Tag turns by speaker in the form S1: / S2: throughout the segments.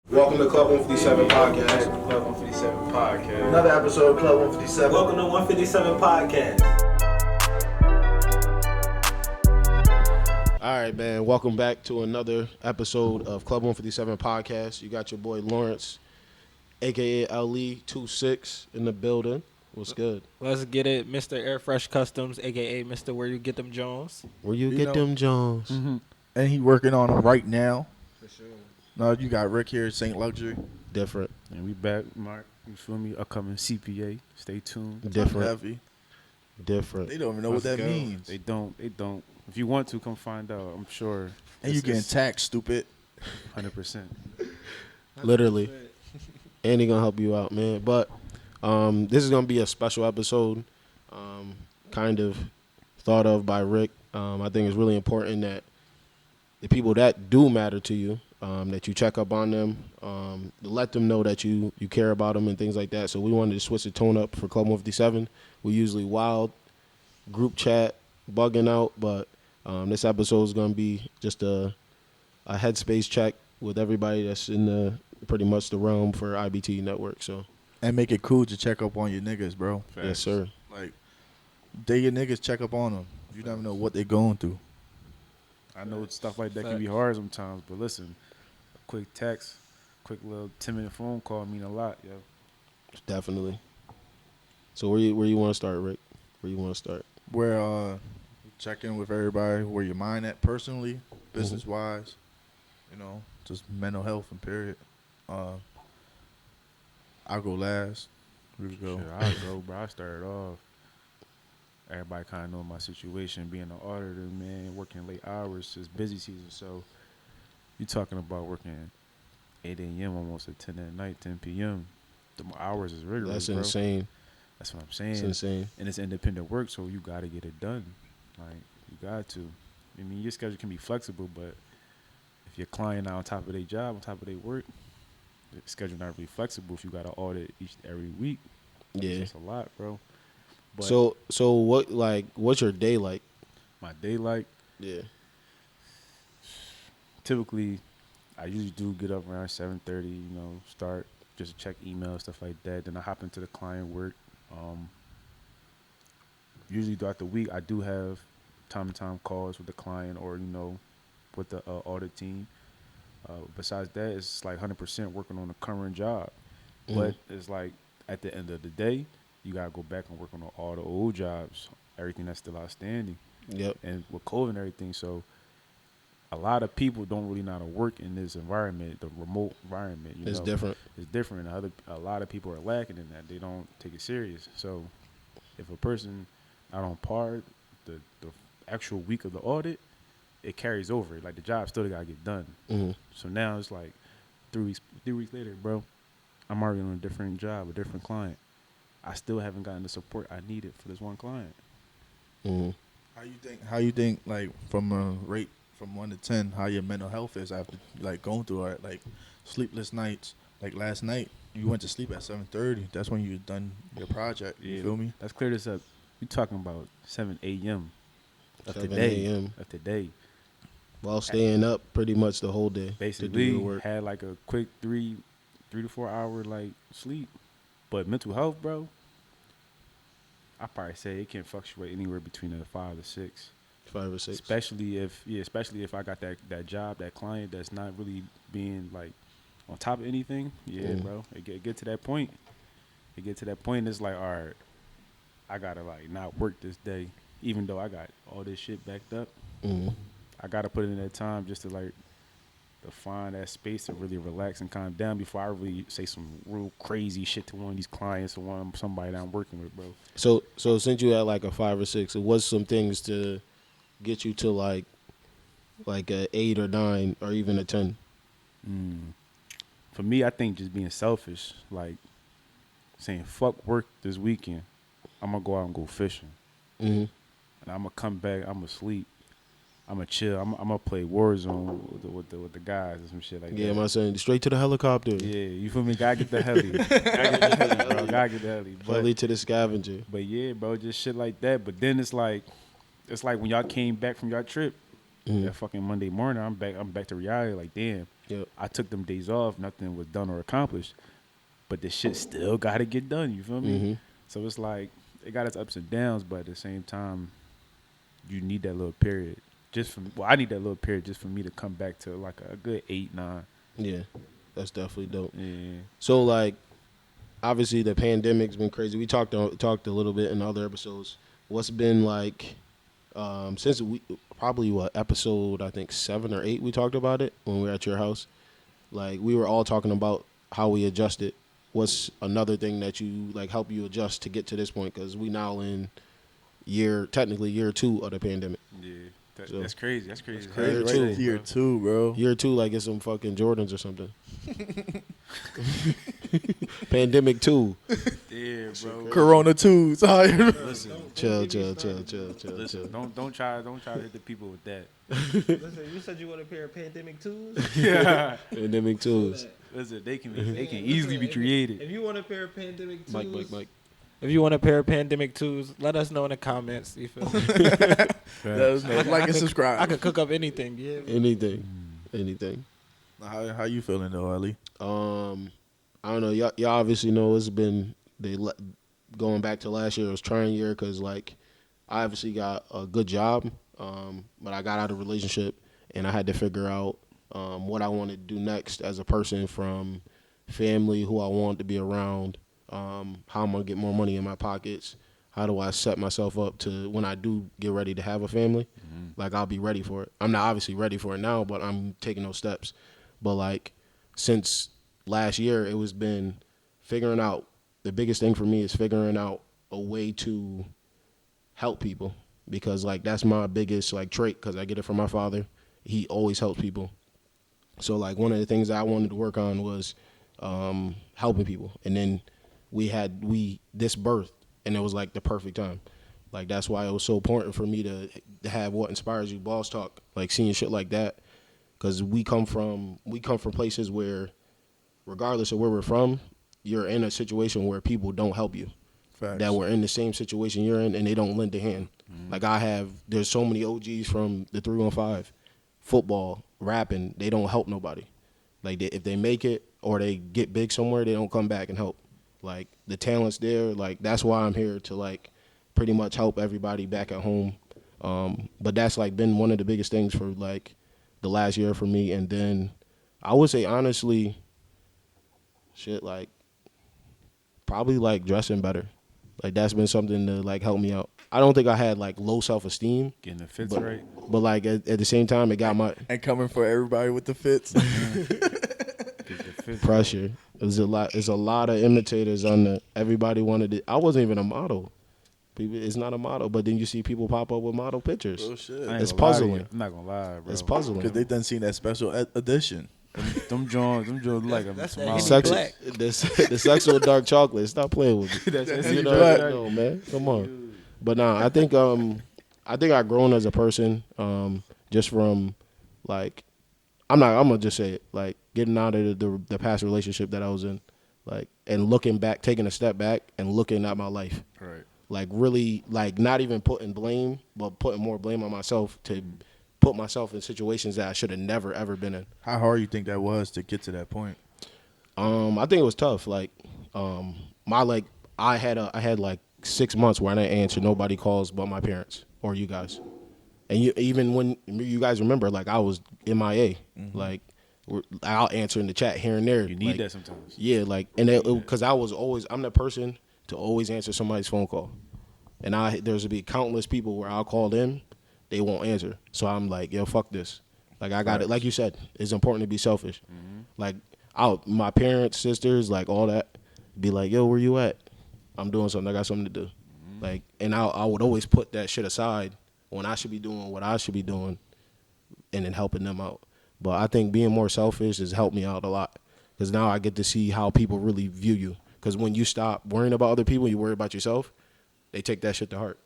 S1: Welcome to Club 157 Podcast.
S2: Club 157 Podcast.
S1: Another episode of Club 157.
S2: Welcome to 157 Podcast.
S1: All right, man. Welcome back to another episode of Club 157 Podcast. You got your boy Lawrence, a.k.a. LE26 in the building. What's good?
S3: Let's get it, Mr. Air Fresh Customs, a.k.a. Mr. Where You Get Them Jones.
S1: Where you get them Jones?
S4: Mm-hmm. And he working on them right now.
S3: For sure.
S4: No, you got Rick here, St. Luxury.
S1: Different.
S5: And we back, Mark. You feel me? Upcoming CPA. Stay tuned.
S1: Different.
S4: Heavy.
S1: Different.
S4: They don't even know what that means.
S5: They don't. If you want to, come find out. I'm sure.
S4: And you getting taxed, stupid.
S5: 100%.
S1: Literally. And he gonna help you out, man. But this is gonna be a special episode, kind of thought of by Rick. I think it's really important that the people that do matter to you, that you check up on them, to let them know that you care about them and things like that. So we wanted to switch the tone up for Club 157. We usually wild, group chat, bugging out, but this episode is going to be just a headspace check with everybody that's in the pretty much the realm for IBTE network. So
S4: And make it cool to check up on your niggas, bro.
S1: yes, sir.
S4: Like, they your niggas, check up on them. You never know what they going through.
S5: I know stuff like that can be hard sometimes, but listen, a quick text, quick little 10-minute phone call mean a lot, yo.
S1: Definitely. So where you want to start, Rick? Where you want to start?
S4: Where check in with everybody, where your mind at personally, business-wise, you know, just mental health and period. I'll go last. Here we go.
S5: Sure, I'll go, bro. I started off. Everybody kind of know my situation, being an auditor, man, working late hours. It's busy season, so you talking about working 8 a.m. almost at 10 at night, 10 p.m. The hours is rigorous,
S1: That's
S5: bro.
S1: insane.
S5: That's what I'm saying.
S1: It's insane.
S5: And it's independent work, so you got to get it done. Like, you got to. I mean, your schedule can be flexible, but if your client not on top of their job, on top of their work, the schedule not really flexible if you got to audit every week.
S1: Yeah.
S5: It's just a lot, bro. But
S1: So what's your day like?
S5: my day, like,
S1: Yeah.
S5: typically, I usually do get up around 7:30, you know, start just check email, stuff like that. Then I hop into the client work. Usually throughout the week, I do have time-to-time calls with the client or, you know, with the audit team. Besides that, it's like 100% working on the current job. But it's like at the end of the day, you got to go back and work on all the old jobs, everything that's still outstanding.
S1: Yep.
S5: And with COVID and everything, so a lot of people don't really know how to work in this environment, the remote environment.
S1: It's different.
S5: It's different. A lot of people are lacking in that. They don't take it serious. So if a person out on par, the actual week of the audit, it carries over. Like, the job still got to get done.
S1: Mm-hmm.
S5: So now it's like 3 weeks later, bro, I'm already on a different job, a different client. I still haven't gotten the support I needed for this one client.
S1: Mm-hmm.
S4: How you think, like, from a rate from 1 to 10, how your mental health is after, like, going through it, like, sleepless nights? Like, last night, you went to sleep at 7:30. That's when you done your project. You feel me?
S5: Let's clear this up. We talking about 7 a.m. of
S1: 7
S5: today.
S1: a.m.
S5: Of today.
S1: While staying up pretty much the whole day.
S5: Basically,
S1: to do your work.
S5: had like a quick 3 to 4 hour like sleep. But mental health, bro, I probably say it can fluctuate anywhere between a 5 to 6.
S1: 5 or 6.
S5: Especially if I got that job, that client that's not really being like on top of anything. Yeah, bro. It get to that point. It's like, all right, I gotta like not work this day, even though I got all this shit backed up.
S1: Mm-hmm.
S5: I gotta put in that time just to like to find that space to really relax and calm down before I really say some real crazy shit to one of these clients or somebody that I'm working with, bro.
S1: So since you had like a 5 or 6, it was some things to get you to like a 8 or 9 or even a 10.
S5: For me, I think just being selfish, like saying fuck work this weekend, I'm gonna go out and go fishing,
S1: Mm-hmm.
S5: and I'm gonna come back, I'm gonna sleep, I'm gonna chill, I'm gonna play Warzone with the guys or some shit like that.
S1: Yeah, my son, straight to the helicopter.
S5: Yeah, you feel me? Gotta get the heli. Gotta get the heli, bro. Gotta get the heli.
S1: Heli to the scavenger.
S5: But yeah, bro, just shit like that. But then it's like when y'all came back from your trip, That fucking Monday morning, I'm back to reality. Like, damn,
S1: Yep.
S5: I took them days off. Nothing was done or accomplished, but the shit still got to get done. You feel me?
S1: Mm-hmm.
S5: So it's like it got its ups and downs, but at the same time, you need that little period. I need that little period just for me to come back to like a good 8, 9.
S1: Yeah, that's definitely dope.
S5: Yeah.
S1: So like, obviously the pandemic's been crazy. We talked a little bit in other episodes. What's been like since we probably episode I think 7 or 8 we talked about it when we were at your house. Like we were all talking about how we adjusted. What's another thing that you like help you adjust to get to this point? Because we now in technically year 2 of the pandemic.
S5: Yeah.
S1: So-
S5: That's crazy. That's crazy.
S1: crazy.
S4: Right,
S1: Year two,
S4: year 2, bro.
S1: Year 2 like it's some fucking Jordans or something. Pandemic 2.
S5: Yeah, bro.
S4: Corona 2.
S5: Listen,
S1: Chill.
S5: listen. Don't try to hit the people with that.
S3: Listen, you said you want a pair of pandemic twos.
S5: Yeah.
S1: Pandemic 2s.
S5: Listen, they can easily be created.
S3: If you want a pair of pandemic twos,
S1: Mike.
S3: If you want a pair of pandemic twos, let us know in the comments. You feel me?
S4: Like and subscribe.
S3: I could cook up anything. Yeah.
S1: Anything.
S4: How you feeling though, Ali?
S1: I don't know. Y'all obviously know it's been going back to last year. It was trying year because like I obviously got a good job, but I got out of a relationship and I had to figure out what I wanted to do next as a person, from family, who I wanted to be around, how I'm gonna get more money in my pockets. How do I set myself up to when I do get ready to have a family? Like I'll be ready for it. I'm not obviously ready for it now, but I'm taking those steps. But like since last year, it was been figuring out. The biggest thing for me is figuring out a way to help people, because like that's my biggest like trait, because I get it from my father. He always helps people. So like one of the things I wanted to work on was helping people, and then this birth, and it was like the perfect time. Like that's why it was so important for me to have What Inspires You Boss Talk, like seeing shit like that, because we come from places where, regardless of where we're from, you're in a situation where people don't help you.
S4: Facts.
S1: That were in the same situation you're in, and they don't lend a hand. Like there's so many OGs from the 315, football, rapping, they don't help nobody. Like if they make it or they get big somewhere, they don't come back and help. Like the talent's there. Like that's why I'm here to like pretty much help everybody back at home. But that's like been one of the biggest things for like the last year for me. And then I would say honestly, like probably like dressing better. Like that's been something to like help me out. I don't think I had like low self-esteem,
S5: Getting the fits
S1: but,
S5: right.
S1: but like at the same time, it got my
S4: And coming for everybody with the fits.
S5: Get the fits
S1: pressure. There's a lot of imitators on the. Everybody wanted it. I wasn't even a model. It's not a model, but then you see people pop up with model pictures.
S4: Oh shit.
S5: I ain't
S1: It's
S5: gonna lie to
S1: puzzling.
S5: you. I'm not gonna lie, bro.
S1: It's puzzling.
S4: Because they done seen that special edition.
S5: Them Jones like
S3: That's
S5: some
S3: that
S5: model.
S3: Henny
S1: Sex,
S3: Black.
S1: the sexual dark chocolate. Stop playing with me.
S5: That's
S1: You
S5: it,
S1: know,
S4: Black.
S1: no, man. Come on. But nah, I think I've grown as a person, just from like I'm gonna just say it, like getting out of the past relationship that I was in, like, and looking back, taking a step back and looking at my life.
S5: Right.
S1: Like really, like not even putting blame, but putting more blame on myself to put myself in situations that I should have never ever been in.
S4: How hard you think that was to get to that point?
S1: I think it was tough. Like, I had like 6 months where I didn't answer nobody calls but my parents or you guys. And even when you guys remember, like I was MIA, like I'll answer in the chat here and there.
S5: You need
S1: like,
S5: that sometimes.
S1: Yeah, like, and because I'm that person to always answer somebody's phone call, and there's to be countless people where I'll call them, they won't answer, so I'm like, yo, fuck this. Like I got it. Like you said, it's important to be selfish. Like my parents, sisters, like all that, be like, yo, where you at? I'm doing something. I got something to do. Like, and I would always put that shit aside when I should be doing what I should be doing, and then helping them out. But I think being more selfish has helped me out a lot, because now I get to see how people really view you. Because when you stop worrying about other people, you worry about yourself, they take that shit to heart.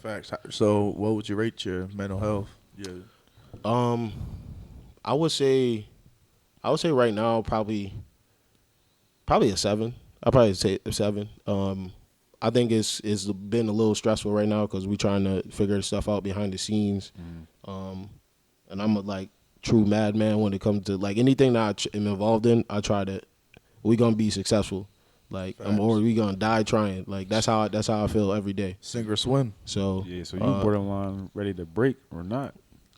S4: Facts. So what would you rate your mental health? Yeah.
S1: I would say right now probably a 7. I'll probably say a 7. I think it's been a little stressful right now because we're trying to figure stuff out behind the scenes. And and I'm a like true madman when it comes to like anything that am involved in. I try to. We gonna be successful. Like or we gonna die trying. Like that's how I feel every day.
S4: Sink or swim.
S1: So
S5: Yeah, so you borderline ready to break or not?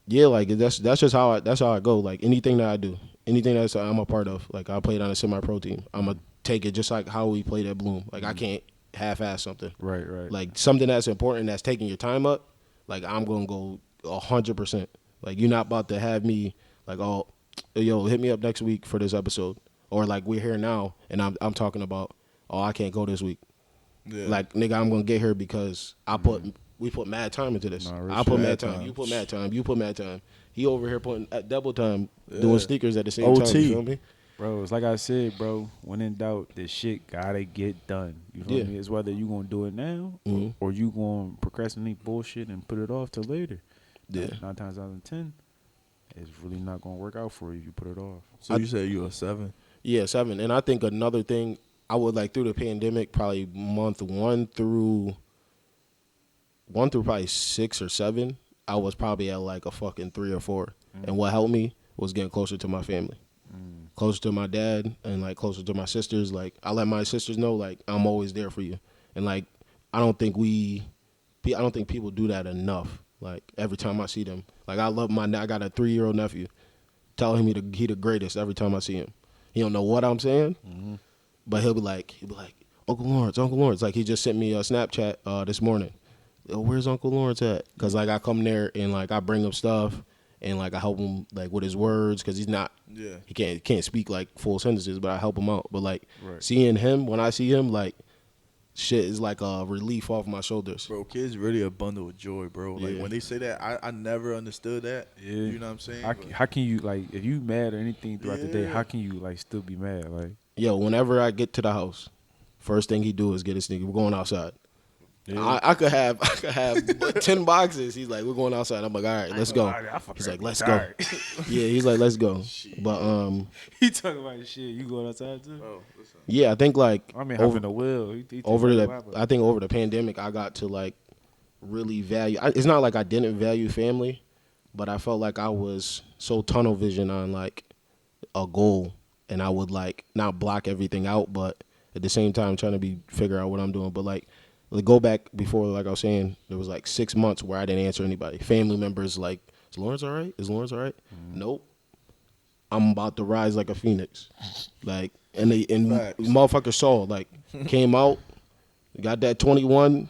S1: yeah, like that's just how I go. Like anything that I do, anything that I'm a part of. Like I played on a semi-pro team. I'm gonna take it just like how we played at Bloom. Like I can't half-ass something.
S5: Right.
S1: Like something that's important that's taking your time up. Like I'm gonna go 100%. Like you're not about to have me like, oh, yo, hit me up next week for this episode, or like we're here now and I'm talking about, oh, I can't go this week.
S4: Yeah.
S1: Like nigga, I'm gonna get here because we put mad time into this.
S5: Nah, real
S1: I put
S5: shit.
S1: mad time. You put mad time. You put mad time. He over here putting double time doing sneakers at the same time.
S4: OT.
S1: You feel me?
S5: Bro, it's like I said, bro, when in doubt, this shit gotta get done. You feel me? It's whether you gonna do it now or you gonna procrastinate bullshit and put it off till later.
S1: Yeah.
S5: 9 times out of 10, it's really not gonna work out for you if you put it off.
S4: So you say you a 7?
S1: Yeah, 7. And I think another thing I would like through the pandemic, probably month one through probably 6 or 7, I was probably at like a fucking 3 or 4. And what helped me was getting closer to my family. Closer to my dad and like closer to my sisters. Like I let my sisters know like I'm always there for you. And like I don't think people do that enough. Like every time I see them, like I got a 3-year-old nephew. Tell him he the greatest every time I see him. He don't know what I'm saying, but he'll be like Uncle Lawrence. Like he just sent me a Snapchat this morning. Yo, where's Uncle Lawrence at? Cause like I come there and like I bring him stuff. And like I help him like with his words because he's not, he can't speak like full sentences, but I help him out. But like seeing him, when I see him, like shit is like a relief off my shoulders.
S4: Bro, kids really a bundle of joy, bro. Like when they say that, I never understood that.
S5: Yeah.
S4: You know what I'm saying?
S5: How can you, like, if you mad or anything throughout the day, how can you, like, still be mad? Like,
S1: yo, whenever I get to the house, first thing he do is get his sneaker. We're going outside.
S5: yeah.
S1: I could have 10 boxes. He's like, we're going outside. I'm like, all right, let's go. He's like, let's go. Yeah, he's like, let's go. But
S5: he talking about shit. You going outside too?
S4: Oh, listen.
S1: yeah, I think like
S5: I mean, having a will. He
S1: over the pandemic, I got to like really value. It's not like I didn't value family, but I felt like I was so tunnel vision on like a goal, and I would like not block everything out, but at the same time trying to figure out what I'm doing. But like go back before, like I was saying, there was like 6 months where I didn't answer anybody. Family members like, is Lawrence all right? Is Lawrence all right? Nope. I'm about to rise like a phoenix. Like, and motherfuckers saw, like, came out, got that 21,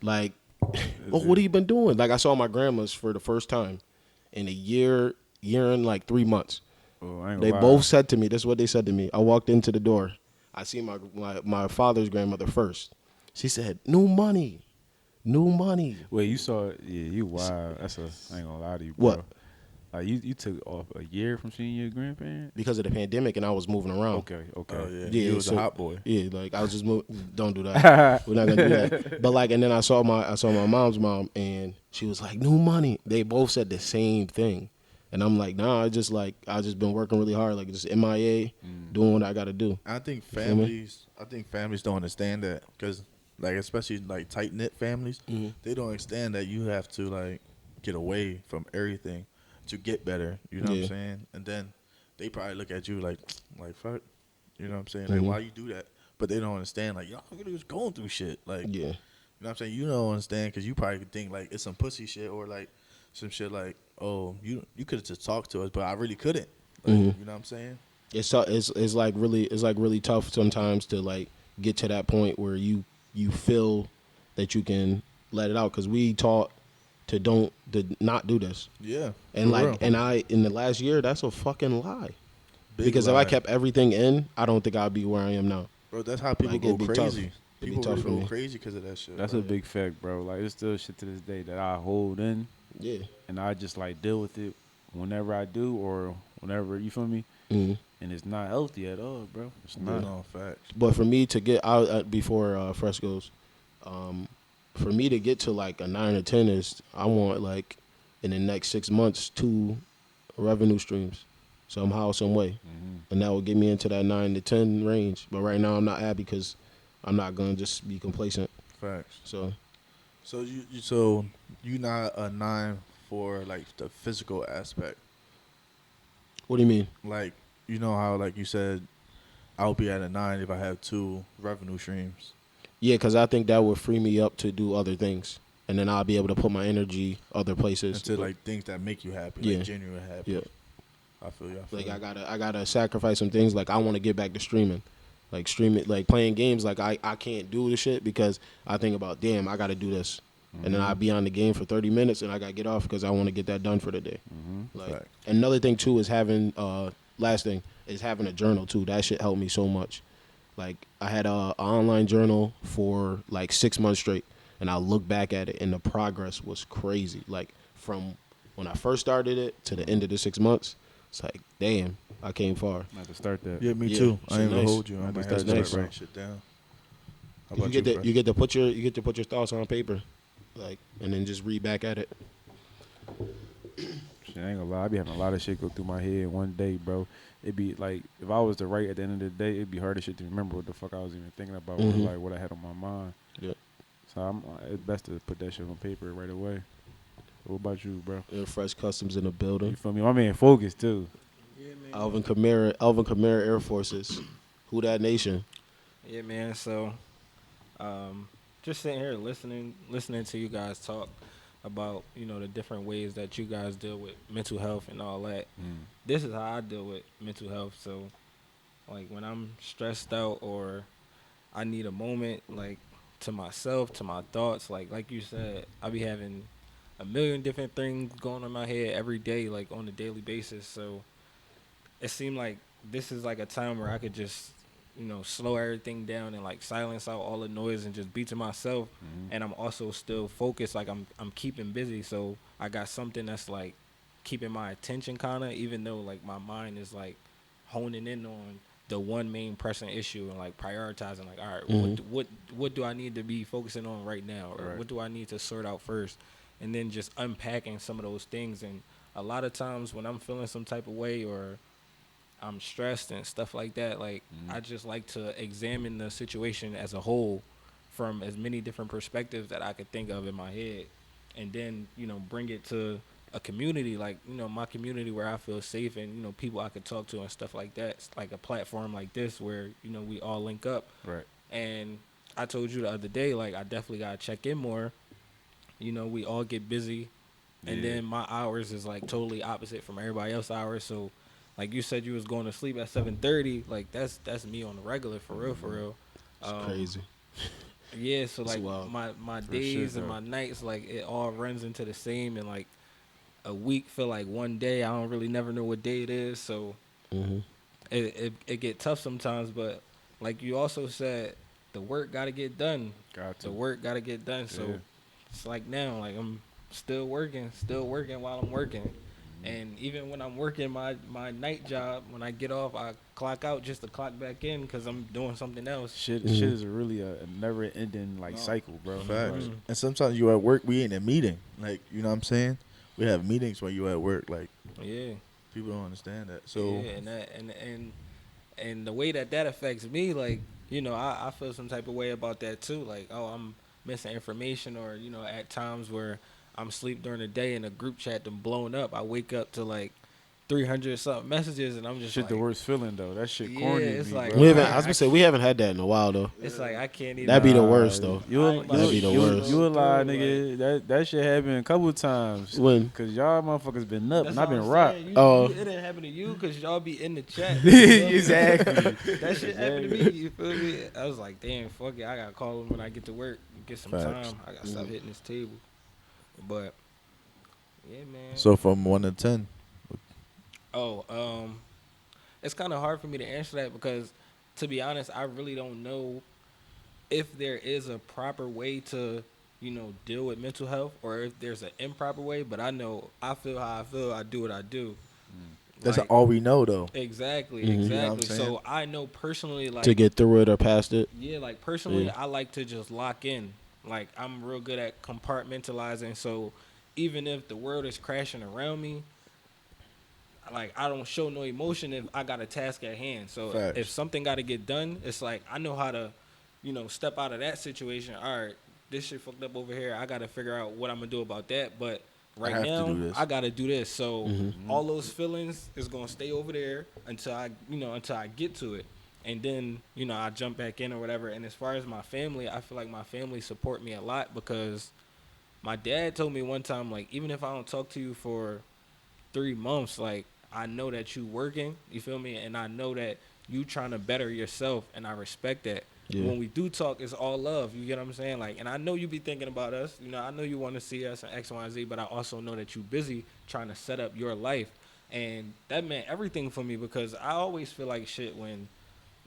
S1: like, oh, what have you been doing? Like, I saw my grandma's for the first time in a year and like 3 months.
S5: Oh, I ain't
S1: They
S5: gonna lie.
S1: both said to me, this is what they said to me. I walked into the door. I see my father's grandmother first. She said, new money.
S5: Wait, you saw it? Yeah, you wild. I ain't gonna lie to you, bro.
S1: What?
S5: Like you took off a year from seeing your grandparents?
S1: Because of the pandemic and I was moving around.
S5: Okay.
S4: Oh, yeah.
S1: Yeah,
S4: You was
S1: so-
S4: a hot boy.
S1: Yeah, like I was just don't do that. We're not gonna do that. But like, and then I saw my mom's mom, and she was like, "New money." They both said the same thing, and I'm like, "Nah, I just been working really hard, like just MIA, doing what I got to do."
S4: I think
S1: feel me?
S4: families don't understand that because, like, especially like tight knit families, they don't understand that you have to like get away from everything to get better. You know what I'm saying? And then they probably look at you like fuck. You know what I'm saying? Like, why you do that? But they don't understand. Like, y'all was going through shit. Like,
S1: Yeah,
S4: you know what I'm saying? You don't understand because you probably could think like it's some pussy shit or like some shit like, oh, you could have just talked to us, but I really couldn't. Like, you know what I'm saying?
S1: it's like really tough sometimes to like get to that point where you feel that you can let it out because we taught to not do this.
S4: Yeah.
S1: And
S4: for
S1: like,
S4: real.
S1: and I in the last year, that's a fucking lie.
S4: Big
S1: Because
S4: lie.
S1: if I kept everything in, I don't think I'd be where I am now.
S4: Bro, that's how people
S1: Like,
S4: go
S1: it'd be tough.
S4: crazy.
S1: It'd be
S4: People
S1: tough
S4: really
S1: for
S4: go
S1: me.
S4: crazy because of that shit.
S5: That's a big fact, bro. Like, it's still shit to this day that I hold in,
S1: Yeah.
S5: and I just like deal with it whenever I do or whenever, you feel me?
S1: Mm-hmm.
S5: And it's not healthy at all, bro. It's not.
S4: No, facts.
S1: But for me to get out before Fresco's, for me to get to like a 9 or 10 is I want like in the next 6 months 2 revenue streams somehow, some way, and that will get me into that 9 to 10 range. But right now I'm not happy because I'm not gonna just be complacent.
S4: Facts.
S1: So
S4: So you not a 9 for like the physical aspect.
S1: What do you mean?
S4: Like, you know how like you said, I'll be at a 9 if I have 2 revenue streams.
S1: Yeah, because I think that would free me up to do other things, and then I'll be able to put my energy other places.
S4: Into like things that make you happy,
S1: Yeah.
S4: like genuine happy.
S1: Yeah.
S4: I feel you.
S1: Like I gotta sacrifice some things. Like I want to get back to streaming, like streaming, like playing games. Like I can't do the shit because I think about, damn, I gotta do this, and then I'll be on the game for 30 minutes and I gotta get off because I want to get that done for the day. Like
S4: Fact.
S1: another thing too is having last thing is having a journal too. That shit helped me so much. Like I had a online journal for like 6 months straight, and I look back at it and the progress was crazy. Like from when I first started it to the end of the 6 months. It's like, damn, I came far.
S5: I have to start that.
S4: Yeah, me
S1: Yeah,
S4: too. I
S1: shit
S4: ain't gonna
S1: nice.
S4: hold you. I might have to
S1: That's
S4: start
S1: nice.
S4: writing shit down. How
S1: You
S4: about
S1: get to
S4: Fred?
S1: you get to put your thoughts on paper, like, and then just read back at it.
S5: Shit, I ain't gonna lie, I be having a lot of shit go through my head one day, bro. It'd be like, if I was to write at the end of the day, it'd be hard as shit to remember what the fuck I was even thinking about, or
S1: Mhm.
S5: like what I had on my mind.
S1: Yeah.
S5: So it's best to put that shit on paper right away. What about you, bro?
S1: Fresh Customs in the
S5: You
S1: building.
S5: feel me? My man Focus too.
S1: Alvin Kamara Air Forces. Who that nation?
S3: Yeah, man. So, just sitting here listening to you guys talk about, the different ways that you guys deal with mental health and all that. This is how I deal with mental health. So, like when I'm stressed out or I need a moment, like to myself, to my thoughts, like you said, I be having a million different things going on in my head every day, like on a daily basis. So it seemed like this is like a time where I could just, slow everything down and like silence out all the noise and just be to myself. And I'm also still focused, like I'm keeping busy. So I got something that's like keeping my attention kind of, even though like my mind is like honing in on the one main pressing issue and like prioritizing, like, all right, what do I need to be focusing on right now, or what do I need to sort out first, and then just unpacking some of those things. And a lot of times when I'm feeling some type of way or I'm stressed and stuff like that, like I just like to examine the situation as a whole from as many different perspectives that I could think of in my head, and then bring it to a community, like my community where I feel safe, and people I could talk to and stuff like that. It's like a platform like this where we all link up.
S5: Right.
S3: And I told you the other day, like I definitely gotta check in more. We all get busy, and then my hours is like totally opposite from everybody else's hours. So like you said, you was going to sleep at 7:30. Like that's me on the regular, for real.
S1: It's crazy.
S3: Yeah, so
S1: It's
S3: like
S1: wild.
S3: my
S5: For
S3: days
S5: sure,
S3: and
S5: though.
S3: my nights, like it all runs into the same, and like a week feel like one day. I don't really never know what day it is, so it get tough sometimes. But like you also said, the work got to get done.
S5: Got to.
S3: The work got to get done. So
S5: Yeah.
S3: it's like now, like I'm still working while I'm working. And even when I'm working my night job, when I get off, I clock out just to clock back in because I'm doing something else.
S5: Shit is really a never-ending like cycle, bro.
S4: Facts.
S5: Like,
S4: And sometimes you at work, we in a meeting. Like, you know what I'm saying? We have meetings when you at work. Like,
S3: Yeah.
S4: people don't understand that. So,
S3: Yeah, and the way that affects me, like, I feel some type of way about that too. Like, oh, I'm missing information, or at times where I'm asleep during the day and a group chat done blown up. I wake up to like 300 something messages, and I'm just
S5: shit,
S3: like,
S5: the worst feeling though. That shit
S3: Yeah,
S5: corny.
S3: it's
S5: to me,
S3: like-
S5: bro.
S1: We haven't. I was gonna say we haven't had that in a while though.
S3: it's like I can't even.
S1: That'd be the worst though.
S5: You
S3: I ain't about
S1: That'd be the worst.
S5: You a lie,
S3: Through,
S5: nigga. That shit happened a couple times.
S1: When?
S5: Cause y'all motherfuckers been up
S3: That's
S5: and I've
S3: what
S5: been
S3: I'm
S5: rocked.
S3: saying.
S1: Oh.
S3: It didn't happen to you because y'all be in the chat.
S5: Exactly.
S3: That shit happened to me. You feel me? I was like, damn, fuck it. I gotta call him when I get to work. Get some
S4: Facts.
S3: time. I gotta stop hitting this table. But yeah, man.
S4: so from 1 to 10.
S3: It's kind of hard for me to answer that because, to be honest, I really don't know if there is a proper way to, deal with mental health, or if there's an improper way. But I know I feel how I feel. I do what I do.
S4: That's
S3: Like,
S4: all we know, though.
S3: Exactly,
S1: Mhm.
S3: exactly.
S4: You know what I'm saying?
S3: So I know personally, like
S1: To get through it or past it.
S3: yeah, like personally,
S1: Yeah.
S3: I like to just lock in. Like I'm real good at compartmentalizing. So even if the world is crashing around me, like I don't show no emotion if I got a task at hand. So
S4: Facts.
S3: if something got to get done, it's like I know how to, step out of that situation. All right, this shit fucked up over here. I got to figure out what I'm gonna do about that. But right
S4: have to
S3: now
S4: do this.
S3: I gotta do this. So
S1: Mm-hmm.
S3: all those feelings is gonna stay over there until I get to it, and then I jump back in or whatever. And as far as my family, I feel like my family support me a lot because my dad told me one time, like, even if I don't talk to you for 3 months, like, I know that you working, you feel me, and I know that you trying to better yourself, and I respect that.
S1: Yeah.
S3: When we do talk, it's all love. You get what I'm saying? Like, and I know you be thinking about us. I know you want to see us and X, Y, and Z, but I also know that you busy trying to set up your life. And that meant everything for me because I always feel like shit when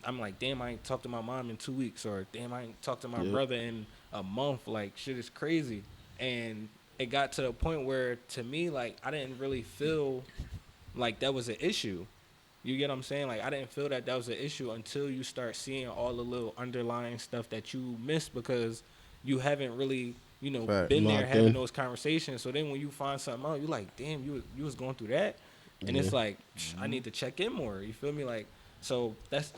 S3: I'm like, damn, I ain't talked to my mom in 2 weeks, or damn, I ain't talked to my
S1: Yep.
S3: brother in a month. Like, shit is crazy. And it got to the point where, to me, like, I didn't really feel like that was an issue. You get what I'm saying? Like, I didn't feel that was an issue until you start seeing all the little underlying stuff that you miss because you haven't really,
S4: Fact.
S3: been there
S1: Locked
S3: having
S1: in.
S3: those conversations. So then when you find something out, you're like, damn, you was going through that. And it's
S1: Yeah.
S3: like, I need to check in more. You feel me? Like, so that's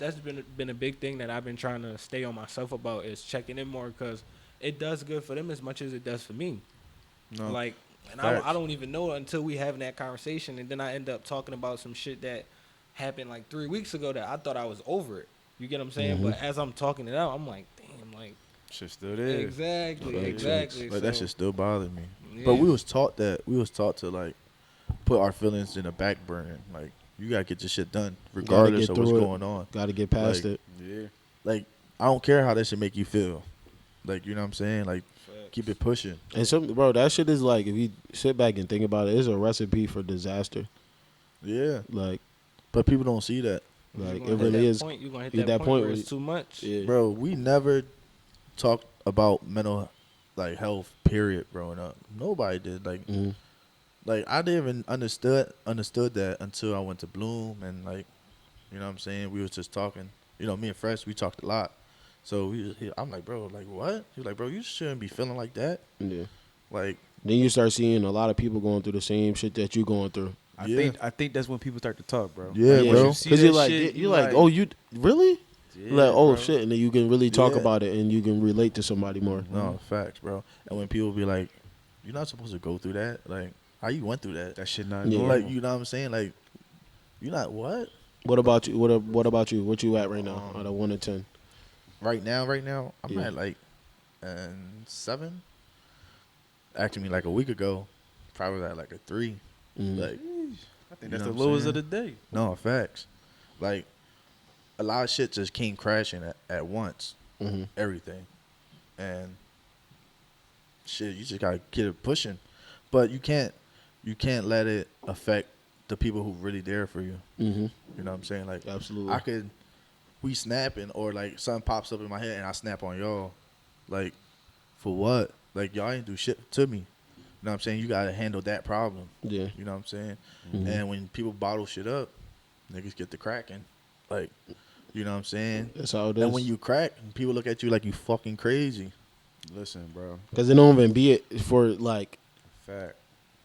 S3: been a big thing that I've been trying to stay on myself about is checking in more because it does good for them as much as it does for me.
S4: No.
S3: Like, and
S4: Facts.
S3: I don't even know it until we having that conversation, and then I end up talking about some shit that happened like 3 weeks ago that I thought I was over it. You get what I'm saying? But as I'm talking it out, I'm like, damn, like,
S5: Shit still there.
S3: exactly,
S1: Facts.
S3: exactly.
S4: Like, that
S3: So,
S4: shit still bothers me.
S3: yeah.
S4: But we was taught to like put our feelings in the back burner. Like, you gotta get your shit done regardless
S1: get
S4: of what's
S1: through it.
S4: going on.
S1: Got to get past
S4: Like,
S1: it.
S5: Yeah.
S4: Like, I don't care how that should make you feel. Like, you know what I'm saying? Like,
S3: Facts.
S4: keep it pushing.
S1: And bro, that shit is like, if you sit back and think about it, it's a recipe for disaster.
S4: Yeah.
S1: Like,
S4: But people don't see that.
S3: You're
S1: like
S3: gonna
S1: it
S3: hit
S1: really
S3: that
S1: is.
S3: Point, you're going to
S1: hit
S3: hit
S1: that
S3: that
S1: point
S3: point where
S1: where
S3: it's too much.
S1: Yeah.
S4: Bro, we never talked about mental like health period growing up. Nobody did. Like
S1: Mhm.
S4: like I didn't even understood that until I went to Bloom and like, you know what I'm saying? We was just talking. Me and Fresh, we talked a lot. So I'm like, bro, like what? He was like, bro, you shouldn't be feeling like that.
S1: Yeah.
S4: Like,
S1: Then you start seeing a lot of people going through the same shit that you going through.
S5: I think that's when people start to talk, bro.
S4: Yeah,
S5: Like,
S4: bro.
S5: once you see
S1: Because
S5: that
S1: you're like,
S5: shit,
S1: you're like, oh, you really?
S5: yeah,
S1: Like, oh
S5: bro.
S1: shit, and then you can really talk
S4: Yeah.
S1: about it and you can relate to somebody more.
S4: no, facts, bro. And when people be like, you're not supposed to go through that. Like, how you went through that?
S5: That shit not
S1: Yeah.
S5: normal.
S4: Like, you know what I'm saying? Like, you're not what?
S1: What about you? What about you? What you at right now? Out of 1 to 10?
S4: Right now, I'm
S1: Yeah.
S4: at like 7. Actually, me like a week ago, probably at like a 3.
S1: Mhm.
S4: Like,
S5: I think
S4: You
S5: that's
S4: know
S5: the
S4: what I'm
S5: lowest of
S4: saying?
S5: the day.
S4: no, facts. Like, a lot of shit just came crashing at once.
S1: Mhm.
S4: Everything. And shit, you just gotta get it pushing. But you can't let it affect the people who really there for you.
S1: Mhm.
S4: You know what I'm saying? Like,
S1: Absolutely.
S4: we snapping or like something pops up in my head and I snap on y'all. Like, for what? Like, y'all ain't do shit to me. You know what I'm saying? You gotta handle that problem.
S1: Yeah.
S4: You know what I'm saying?
S1: Mhm.
S4: And when people bottle shit up, niggas get the cracking. Like, you know what I'm saying?
S1: That's how it is.
S4: And when you crack, people look at you like you fucking crazy.
S5: Listen, bro.
S1: Because it don't even be it for like
S5: Fact.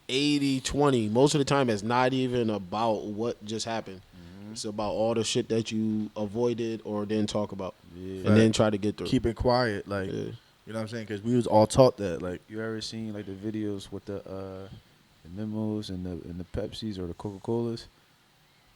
S1: 80-20. Most of the time, it's not even about what just happened.
S5: Mm-hmm.
S1: It's about all the shit that you avoided or didn't talk about,
S5: Yeah.
S1: and then try to get through.
S4: Keep it quiet. Like,
S1: Yeah.
S4: you know what I'm saying? Because we was all taught that. Like,
S5: You ever seen like the videos with the memos and the Pepsis or the Coca-Colas?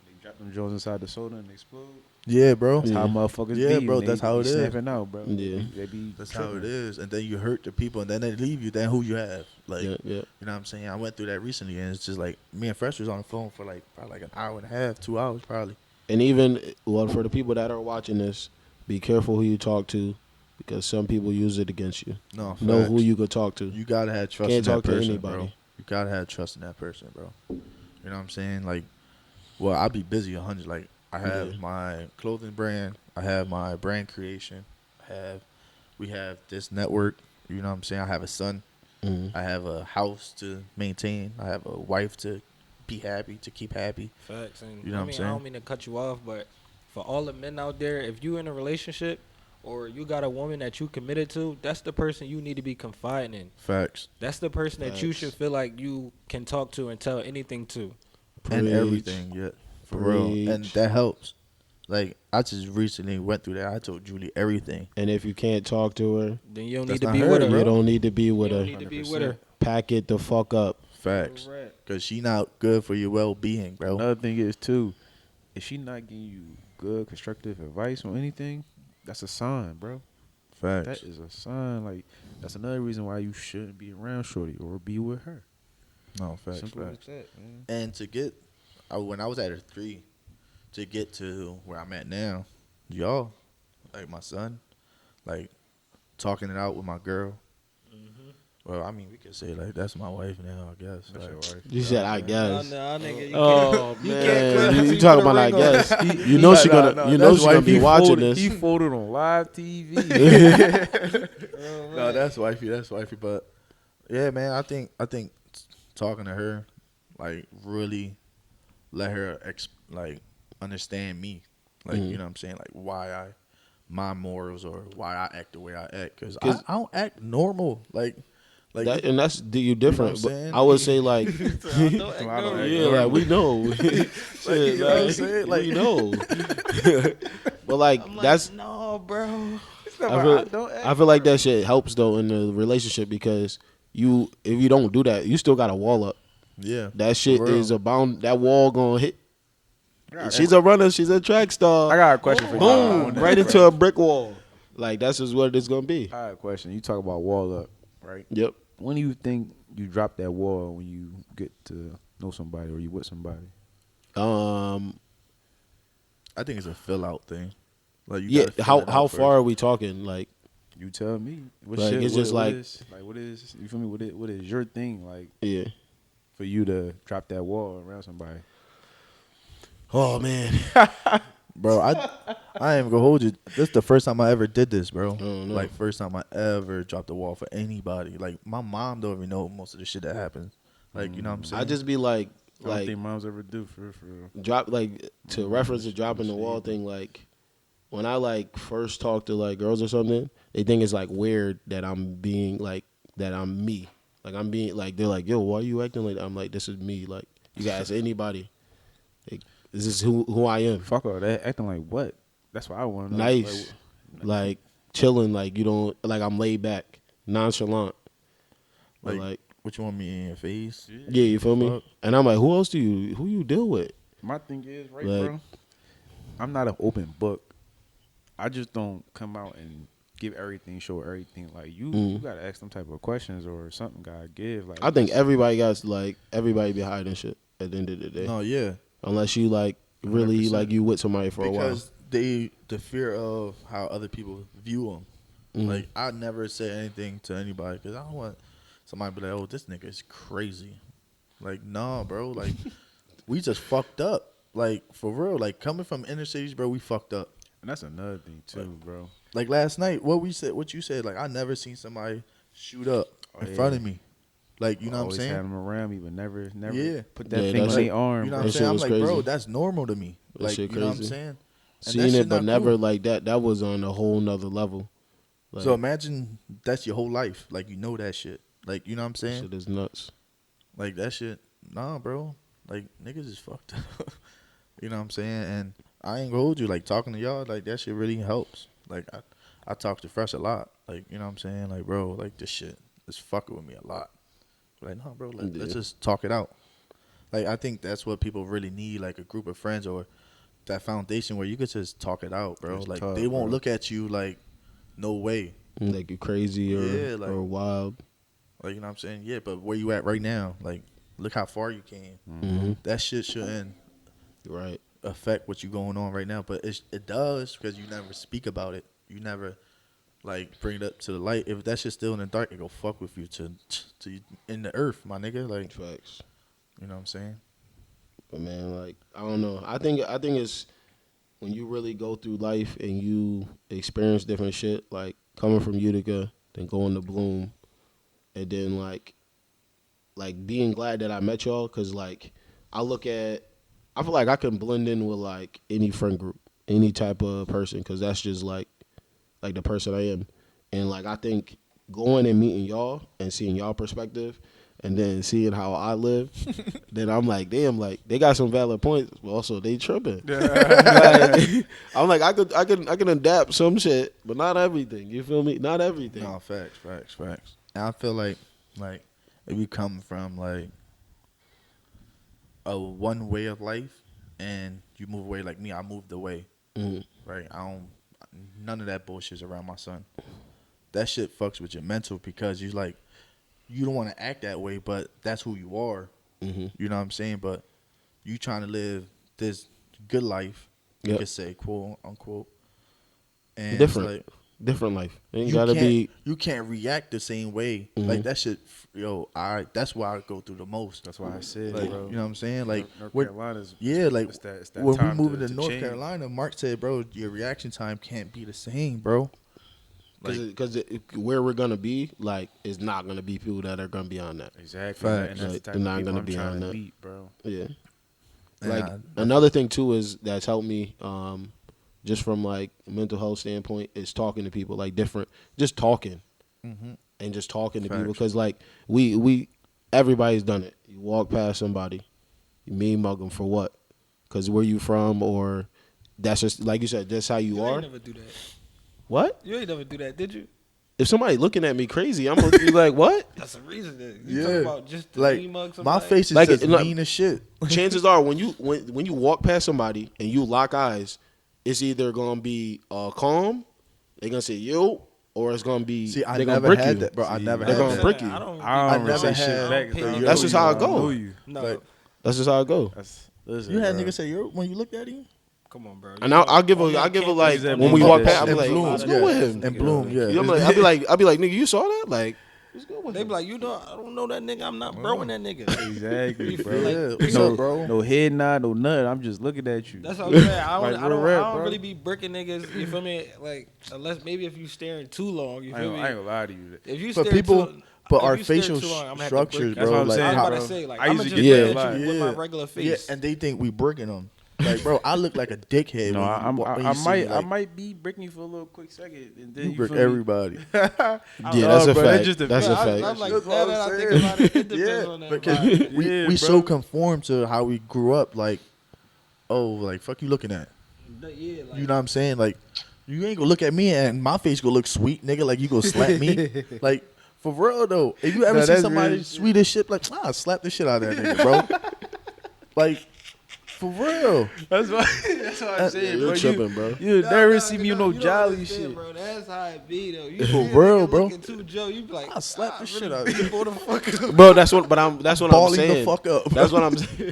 S5: They drop them Jones inside the soda and they explode.
S4: yeah, bro.
S5: That's
S1: Yeah.
S5: how motherfuckers
S4: Yeah,
S5: be.
S4: bro,
S5: when
S4: that's
S5: they
S4: how
S5: be
S4: it is.
S5: snapping out, bro.
S1: Yeah.
S5: They be
S4: That's how
S5: tripping.
S4: it is. And then you hurt the people and then they leave you. Then who you have? Like,
S1: Yeah, yeah.
S4: you know what I'm saying? I went through that recently and it's just like, me and Fresh was on the phone for like probably like an hour and a half, 2 hours probably.
S1: And even, well, for the people that are watching this, be careful who you talk to, because some people use it against you.
S4: No,
S1: Know who
S4: facts.
S1: you could talk to.
S4: You gotta have trust
S1: Can't
S4: in that
S1: talk to
S4: person,
S1: anybody.
S4: bro. You gotta have trust in that person, bro. You know what I'm saying? Like, well, I be busy 100. Like, I have
S1: Yeah.
S4: my clothing brand. I have my brand creation. We have this network. You know what I'm saying? I have a son.
S1: Mhm.
S4: I have a house to maintain. I have a wife to be happy, to keep happy.
S3: Facts. And
S4: You know what I'm
S3: I
S4: saying?
S3: don't mean to cut you off, but for all the men out there, if you in a relationship or you got a woman that you committed to, that's the person you need to be confiding in.
S4: Facts.
S3: That's the person that you
S1: Facts.
S3: should feel like you can talk to and tell anything to.
S4: And
S1: Preach.
S4: everything, yeah. For real. And
S1: Preach.
S4: that helps. Like, I just recently went through that. I told Julie everything.
S1: And if you can't talk to her,
S3: Then you don't
S4: That's
S3: need to
S4: not
S3: be
S4: her,
S3: with her.
S4: bro.
S1: you don't need to be with
S3: You
S1: her.
S3: don't need to be with her.
S1: Pack it the fuck up.
S4: Facts.
S3: Real rap.
S4: Because she not good for your well-being, bro.
S5: Another thing is too, if she not giving you good constructive advice on anything, that's a sign, bro.
S4: Facts.
S5: That is a sign. Like that's another reason why you shouldn't be around shorty or be with her.
S4: No, facts,
S5: Simple
S4: facts.
S5: as that, man.
S4: And to get, when I was at a 3, to get to where I'm at now, y'all, like my son, like talking it out with my girl. Well, I mean, we could say like that's my wife now, I guess.
S5: That's
S4: Like,
S5: your wife.
S1: You said I guess.
S3: Nah, nigga, you
S1: Oh
S3: can't
S1: man,
S3: put
S1: you talking about I
S3: ring on
S1: guess?
S3: it.
S1: You know she
S4: Nah,
S1: gonna,
S4: nah,
S1: you know
S4: that's
S1: she gonna
S4: wifey
S1: be watching
S5: folded,
S1: this.
S5: He folded on live TV.
S4: no, that's wifey. That's wifey. But yeah, man, I think talking to her, like really let her like understand me, like you know what I'm saying, like why my morals or why I act the way I act, because I don't act normal, like
S1: That, and that's you different.
S4: You know what I'm
S1: but
S4: saying?
S1: I would say like,
S5: act
S1: yeah, like we know. Shit,
S4: you know what I'm saying?
S1: we know. But like that's
S3: no, bro.
S1: I feel like that shit helps though in the relationship, because if you don't do that, you still got a wall up.
S4: Yeah,
S1: That shit
S4: for real.
S1: is that wall gonna hit. She's a runner. She's a track star.
S5: I got a question for you.
S1: Boom, right into a brick wall. Like that's just what it's gonna be.
S5: I got a question. You talk about wall up, right?
S1: Yep.
S5: When do you think you drop that wall when you get to know somebody or you with somebody?
S4: I think it's a fill out thing. Like you
S1: Yeah.
S4: gotta fill it
S1: How
S4: out
S1: far are we talking? Like,
S5: You tell me. What
S1: Like,
S5: shit,
S1: it's just like-
S5: what is you feel me? What is your thing like
S1: yeah.
S5: for you to drop that wall around somebody?
S1: Oh man.
S4: bro. I ain't gonna hold you. This is the first time I ever did this, bro.
S1: Oh, no.
S4: Like first time I ever dropped the wall for anybody. Like my mom don't even know most of the shit that happens. Like you know what I'm saying?
S1: I just be like
S5: I don't think moms ever do for real.
S1: drop like to reference the dropping the wall thing. Like when I like first talk to like girls or something, they think it's like weird that I'm being like that I'm me. Like I'm being like they're like, yo, why are you acting like that? I'm like, this is me. Like you guys, anybody. Like, this is who I am.
S5: Fuck all that. Acting like what? That's what I want to know.
S1: Nice. Like chilling. Like you don't like I'm laid back, nonchalant. But, like
S4: what you want me in your face?
S1: yeah, you feel me?
S4: Fuck.
S1: And I'm like, who you deal with?
S5: My thing is, right,
S1: Like-
S5: bro? I'm not an open book. I just don't come out and give everything, show everything. Like you gotta ask some type of questions or something. Gotta give. Like
S1: I think everybody be hiding shit at the end of the day.
S4: No, yeah.
S1: Unless you like really
S4: 100%.
S1: like you with somebody for a while.
S4: Because the fear of how other people view them. Like I never say anything to anybody because I don't want somebody to be like, oh, this nigga is crazy. Like nah, bro. Like we just fucked up. Like for real. Like coming from inner cities, bro, we fucked up.
S5: and that's another thing too, bro.
S4: Like last night, what you said, like I never seen somebody shoot up in front of me. Like you know what I'm
S5: Always
S4: saying?
S5: had them around me, but never
S4: Yeah.
S5: put that
S1: Yeah,
S5: thing on
S1: that's-
S5: their arm.
S4: You know
S5: bro.
S4: what I'm
S1: That shit
S4: saying? I'm
S1: was
S4: like, bro,
S1: crazy.
S4: that's normal to me.
S1: That
S4: Like
S1: shit
S4: you know what I'm
S1: crazy.
S4: saying? And that
S1: Seeing
S4: shit
S1: it but
S4: not
S1: never
S4: cool.
S1: like that was on a whole nother level. Like,
S4: So imagine that's your whole life. Like you know that shit. Like you know what I'm
S1: that
S4: saying?
S1: shit is nuts.
S4: Like that shit. Nah, bro. Like niggas is fucked up. You know what I'm saying? And I ain't gonna hold you. Like talking to y'all, like that shit really helps. Like I talk to Fresh a lot. Like you know what I'm saying? Like bro, like this shit is fucking with me a lot. Like no, bro. Let's just talk it out. Like I think that's what people really need. Like a group of friends or that foundation where you could just talk it out, bro.
S5: Just
S4: Like
S5: talk,
S4: they won't
S5: bro.
S4: look at you like no way.
S1: Like you crazy
S4: Yeah, like-
S1: or wild.
S4: Like you know what I'm saying? Yeah, but where you at right now? Like look how far you came.
S1: Mm-hmm.
S4: That shit shouldn't
S1: Right.
S4: affect what you going on right now, but it does because you never speak about it. You never like bring it up to the light. If that shit's still in the dark, it go fuck with you to in the earth, my nigga. Like
S1: Facts.
S4: you know what I'm saying?
S1: But man, like I don't know. I think it's when you really go through life and you experience different shit, like coming from Utica, then going to Bloom, and then like being glad that I met y'all, cause like I feel like I can blend in with like any friend group, any type of person, cause that's just like the person I am, and like I think going and meeting y'all and seeing y'all perspective, and then seeing how I live, then I'm like, damn, like they got some valid points, but also they tripping. Like, I'm like, I can adapt some shit, but not everything. You feel me? Not everything.
S4: No, facts. And I feel like if you come from like a one way of life, and you move away like me. I moved away,
S1: Mm-hmm.
S4: right? I don't none of that bullshit's around my son. That shit fucks with your mental because you like you don't want to act that way, but that's who you are.
S1: Mm-hmm.
S4: You know what I'm saying? But you trying to live this good life, you
S1: Yep.
S4: could say, quote unquote, and
S1: Different.
S4: it's like
S1: Different life. It ain't
S4: you
S1: gotta
S4: can't
S1: be.
S4: you can't react the same way.
S1: Mhm.
S4: Like that shit, yo. That's why I go through the most.
S5: That's why I said,
S4: Like
S5: bro.
S4: you know what I'm saying? Like
S5: North
S4: what-
S5: Carolina's
S4: yeah, like
S5: it's that
S4: when we
S5: time
S4: moving to
S5: to
S4: North
S5: change.
S4: Carolina, Mark said, bro, your reaction time can't be the same, bro.
S1: Because where we're gonna be, like, is not gonna be people that are gonna be on that.
S5: Exactly,
S4: Facts.
S5: and that's
S1: Like,
S5: the type
S1: they're
S5: of
S1: not
S5: people
S1: gonna
S5: I'm
S1: be
S5: trying
S1: on
S5: to
S1: that.
S5: meet, bro.
S1: Yeah.
S4: And
S1: Like
S4: I-
S1: another thing too is that's helped me, just from like mental health standpoint, is talking to people, like different, just talking
S4: Mhm.
S1: and just talking to
S4: Facts.
S1: people, because like we everybody's done it. You walk past somebody, you mean mug them for what? Because where you from, or that's just like you said, that's how you
S3: You
S1: are.
S3: ain't never do that.
S1: What?
S3: You ain't never do that, did you?
S1: If somebody looking at me crazy, I'm gonna be like, what?
S3: That's a reason. That you
S4: Yeah.
S3: talk about just to
S4: Like
S3: mug
S4: my
S3: somebody.
S4: face is
S1: Like,
S4: just
S1: it- like-
S4: mean as shit.
S1: Chances are when you walk past somebody and you lock eyes, it's either gonna be calm, they're gonna say you, or it's gonna be
S4: See, I
S1: they're gonna
S4: never
S1: brick
S4: had
S1: you.
S4: that, bro. I
S5: See,
S4: never
S1: they're
S4: had
S1: gonna
S4: that.
S1: brick you.
S3: I don't.
S5: I don't
S4: never
S5: really say
S4: had-
S5: shit back.
S3: I don't
S5: though.
S3: pay-
S1: That's just how it
S5: I
S1: go.
S5: know you.
S3: No,
S4: Like,
S1: That's just how it go.
S5: That's, listen,
S4: you had
S5: bro.
S4: niggas say you're when you looked at him.
S3: come on, bro.
S1: And I'll give a like
S5: Niggas that
S1: when we
S5: Bloom
S1: walk
S5: did
S1: past,
S5: that
S1: I'll be
S5: shit.
S1: like,
S4: And Bloom,
S1: what's
S4: yeah.
S1: good with him?
S4: And Bloom, yeah.
S1: You know, I'll be like, nigga, you saw that? Like, what's good with
S3: They
S1: him?
S3: be like, you know, I don't know that nigga. I'm not broing that nigga.
S5: Exactly,
S3: You
S5: bro.
S3: feel like-
S4: Yeah, what's
S5: no,
S4: up, bro?
S5: No head nod, no nut. I'm just looking at you.
S3: That's what I'm saying. I
S5: Like,
S3: don't,
S5: real rap,
S3: I don't
S5: bro.
S3: really be bricking niggas. You feel me? Like, unless maybe if you staring too long. You
S5: I
S3: feel
S5: ain't,
S3: me?
S5: I ain't gonna lie to you.
S3: If you
S4: But
S3: stare
S4: people-
S3: too,
S4: but
S3: if
S4: our
S3: you stare
S4: facial
S3: too long, I'm gonna have to
S4: structures,
S3: brick you.
S5: That's
S4: bro.
S5: what I'm
S4: like
S5: saying,
S3: I was
S4: how-
S3: about to
S5: bro.
S3: say, like,
S5: I
S3: I'm
S5: used
S3: gonna
S5: to
S3: just
S1: get
S3: look
S1: that
S3: at you with my regular
S4: Yeah,
S3: face.
S4: and they think we bricking them. Like, bro, I look like a dickhead.
S5: No,
S4: when you see me,
S5: I
S4: like,
S5: might be breaking you for a little quick second, and then
S4: you
S5: you
S4: brick
S5: feel me?
S4: everybody.
S1: Yeah,
S5: No,
S1: that's a
S5: bro,
S1: fact.
S5: just a-
S1: That's a
S3: But
S1: fact.
S3: I'm like,
S4: That's
S3: now
S4: what
S3: that
S4: I'm
S3: I think
S4: saying.
S3: about it, it depends
S4: Yeah,
S3: on that
S4: because
S3: vibe.
S5: Yeah,
S4: we
S5: bro.
S4: so conform to how we grew up. Like, oh, like fuck you looking at.
S3: Yeah, like,
S4: You know what I'm saying? Like, you ain't gonna look at me and my face gonna look sweet, nigga. Like you gonna slap me? Like for real though. If you ever
S5: No,
S4: see
S5: that's
S4: somebody
S5: real.
S4: sweet as shit, like slap the shit out of that nigga, bro. Like for real.
S5: That's what I'm saying,
S1: You're
S5: bro.
S1: tripping, bro.
S5: You
S3: Nah,
S5: never
S3: nah,
S5: see me
S3: nah,
S5: no
S3: you don't
S5: jolly
S3: understand,
S5: shit.
S3: bro. That's how it be though. You
S4: For
S3: see a
S4: real,
S3: nigga
S4: bro.
S3: looking too Joe, you be like,
S4: I'll slap the shit
S3: really
S4: out of you.
S3: people the fuck up.
S1: Bro, that's what I'm
S4: Balling the
S1: saying.
S4: fuck up.
S1: That's what I'm saying.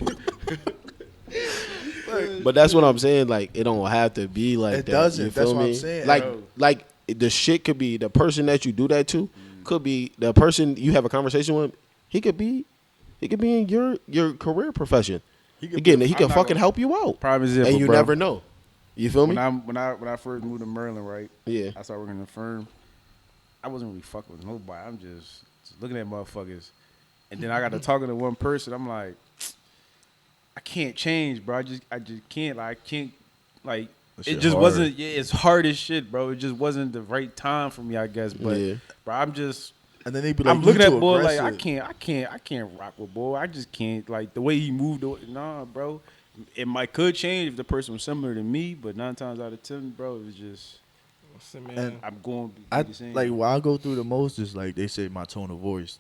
S1: But that's what I'm saying. Like, it don't have to be like
S4: It
S1: that.
S4: doesn't.
S1: You
S4: That's
S1: feel
S4: what I'm
S1: me?
S4: saying.
S1: Like,
S5: Bro.
S1: like the shit could be the person that you do that to. Could be the person you have a conversation with. He could be in your career profession. He
S5: I'm
S1: can
S5: not
S1: fucking
S5: gonna-
S1: help you out,
S5: Prime example,
S1: and you
S5: bro.
S1: never know. You feel me?
S5: When I first moved to Maryland, right?
S1: Yeah.
S5: I started working in a firm. I wasn't really fucking with nobody. I'm just looking at motherfuckers, and then I got to talking to one person. I'm like, I can't change, bro. I just can't. Like, I can't. Like,
S4: That
S5: it
S4: shit
S5: just
S4: hard.
S5: wasn't. Yeah, it's hard as shit, bro. It just wasn't the right time for me, I guess. But,
S1: Yeah.
S5: bro, I'm just.
S4: And then they be like,
S5: I'm looking
S4: you
S5: at
S4: too
S5: boy
S4: aggressive.
S5: like I can't rock with boy. I just can't like the way he moved. Nah, bro. It might could change if the person was similar to me, but 9 times out of 10, bro, it was just
S3: Listen, man.
S4: And
S5: I'm going. To be
S4: I
S5: the same.
S4: like what I go through the most is like they say my tone of voice.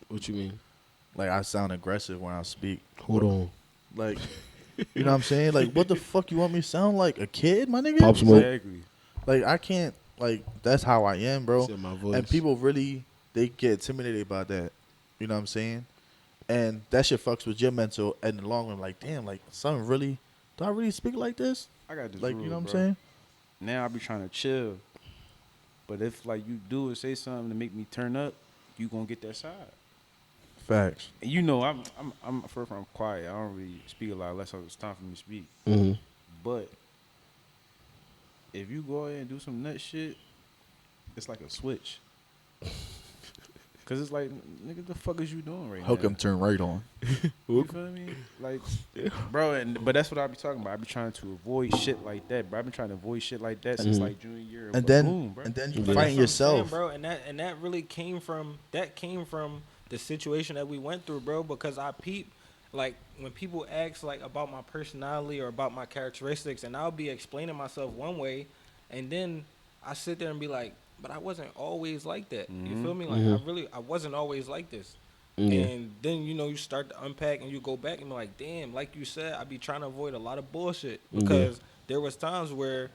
S1: What you mean?
S4: Like I sound aggressive when I speak.
S1: Hold on.
S4: Like you know what I'm saying? Like what the fuck you want me to sound like? A kid, my nigga?
S1: Pop Smoke.
S5: Exactly.
S4: Like I can't like that's how I am, bro.
S1: Said my voice.
S4: And people really they get intimidated by that. You know what I'm saying? And that shit fucks with your mental and in the long run, like, damn, like something really do I really speak like this?
S5: I got this.
S4: Like,
S5: rule,
S4: you know what I'm
S5: bro.
S4: saying?
S5: Now I be trying to chill, but if like you do or say something to make me turn up, you gonna get that side.
S4: Facts.
S5: And you know I'm first I'm quiet. I don't really speak a lot unless it's time for me to speak.
S1: Mm-hmm.
S5: But if you go ahead and do some nut shit, it's like a switch. Cause it's like, nigga, the fuck is you doing right
S4: Hook
S5: now?
S4: 'em, turn right on.
S5: You feel me? Like, bro, but that's what I be talking about. I be trying to avoid shit like that, bro. I've been trying to avoid shit like that since
S1: Mhm.
S5: like junior year.
S4: And
S5: but
S4: then
S5: boom, bro.
S4: and then you
S1: Yeah.
S3: But
S4: fighting
S3: that's what I'm saying,
S4: yourself.
S3: bro. And that really came from the situation that we went through, bro. Because I peep, like when people ask like about my personality or about my characteristics, and I'll be explaining myself one way, and then I sit there and be like, but I wasn't always like that. You
S5: Mhm.
S3: feel me? Like
S1: Mhm.
S3: I wasn't always like this.
S1: Yeah.
S3: And then, you start to unpack and you go back and be like, damn, like you said, I be trying to avoid a lot of bullshit because there was times where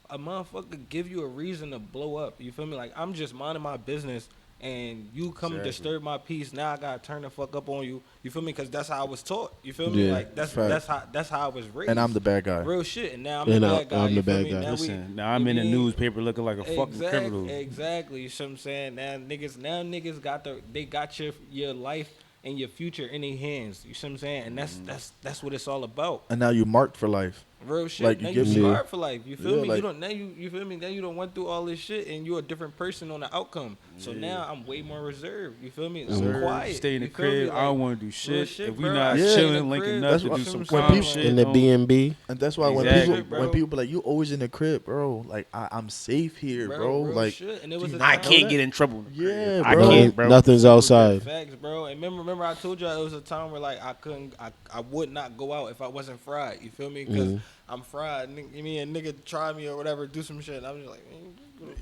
S3: a motherfucker give you a reason to blow up. You feel me? Like, I'm just minding my business and you come disturb my peace. Now I gotta turn the fuck up on you. You feel me? Because that's how I was taught. You feel me?
S1: Yeah.
S3: Like, that's how I was raised.
S4: And I'm the bad guy.
S3: Real shit. And now I'm
S1: And
S3: the bad guy.
S1: I'm
S3: you
S1: the
S3: feel
S1: bad
S3: me?
S1: guy.
S3: Now
S5: Listen, now I'm in the newspaper looking like a fucking criminal.
S3: Exactly. You see what I'm saying? Now niggas got your life and your future in their hands. You see what I'm saying? And that's what it's all about.
S4: And now you marked for life.
S3: Real shit.
S4: Like,
S3: now
S4: you
S3: you
S4: give me-
S3: scarred for life. You feel
S4: Yeah,
S3: me?
S4: like-
S3: You don't now you feel me? Now you don't went through all this shit and you're a different person on the outcome. So now I'm way more reserved. You feel me? I'm quiet.
S5: Stay in the
S3: You feel me?
S5: crib.
S3: Like,
S5: I don't want to do
S3: real
S5: shit. If we
S3: bro.
S5: not
S3: I stay in
S5: chilling,
S3: the
S5: linking
S3: crib.
S5: up
S4: That's
S5: to
S4: what-
S5: do some
S3: when
S5: calm
S3: people-
S5: shit.
S1: In the
S5: don't-
S1: B&B.
S4: And that's why
S5: Exactly.
S4: when people be like, you always in the crib, bro. Like, I'm safe here, bro.
S3: real
S4: Like,
S3: shit. And it was a
S5: I
S3: time-
S5: can't get in trouble.
S4: yeah,
S5: I
S4: bro.
S5: can't, bro.
S1: Nothing's outside.
S3: Facts, bro. And remember I told you it was a time where like I would not go out if I wasn't fried. You feel me? Because I'm fried. Me and nigga try me or whatever, do some shit. I'm just like, man,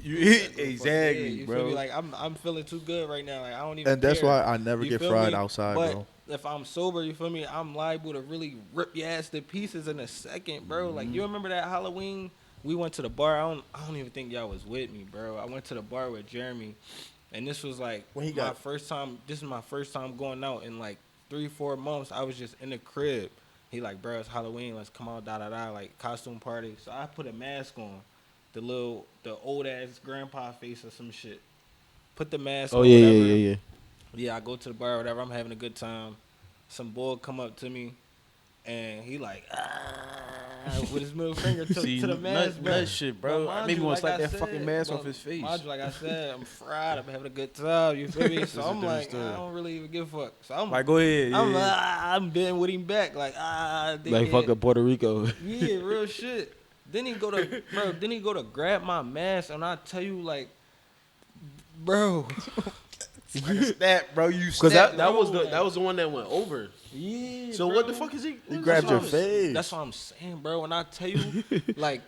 S5: You
S3: go
S5: hit
S3: fuck yeah,
S5: exactly,
S3: you
S5: bro.
S3: feel me? Like I'm feeling too good right now. Like I don't even.
S4: And that's
S3: care.
S4: why I never
S3: You
S4: get
S3: feel
S4: fried
S3: me?
S4: outside,
S3: but
S4: bro.
S3: if I'm sober, you feel me? I'm liable to really rip your ass to pieces in a second, bro. Like you remember that Halloween? We went to the bar. I don't even think y'all was with me, bro. I went to the bar with Jeremy, and this was like
S4: When he
S3: my
S4: got-
S3: first time. This is my first time going out in like 3-4 months. I was just in the crib. He like, bro, it's Halloween. Let's come out, like costume party. So I put a mask on, the old ass grandpa face or some shit. Put the mask
S1: Oh
S3: on.
S1: yeah,
S3: whatever.
S1: yeah.
S3: Yeah, I go to the bar or whatever. I'm having a good time. Some boy come up to me, and he like, with his middle finger to the mask, bro.
S5: That shit, bro.
S3: But mind
S5: Maybe
S3: you,
S5: want to
S3: like
S5: slap
S3: I
S5: that
S3: said,
S5: fucking mask
S3: but
S5: off his face.
S3: mind you, like I said, I'm fried. I'm having a good time. You feel me? So I'm like, I don't really even give a fuck. So I'm
S5: Like, go ahead.
S3: I'm
S5: yeah.
S3: I'm been with him back. Like
S1: Like
S3: dickhead.
S1: fucking Puerto Rico.
S3: Yeah, real shit. Then he go to grab my mask, and I tell you, like, bro.
S5: Snap, bro. You
S1: Because
S5: snap.
S1: that was the one that went over.
S3: Yeah.
S1: So
S3: bro.
S1: what the fuck is he?
S4: He grabbed
S3: That's
S4: your
S3: what I'm-
S4: face.
S3: That's what I'm saying, bro. And I tell you, like,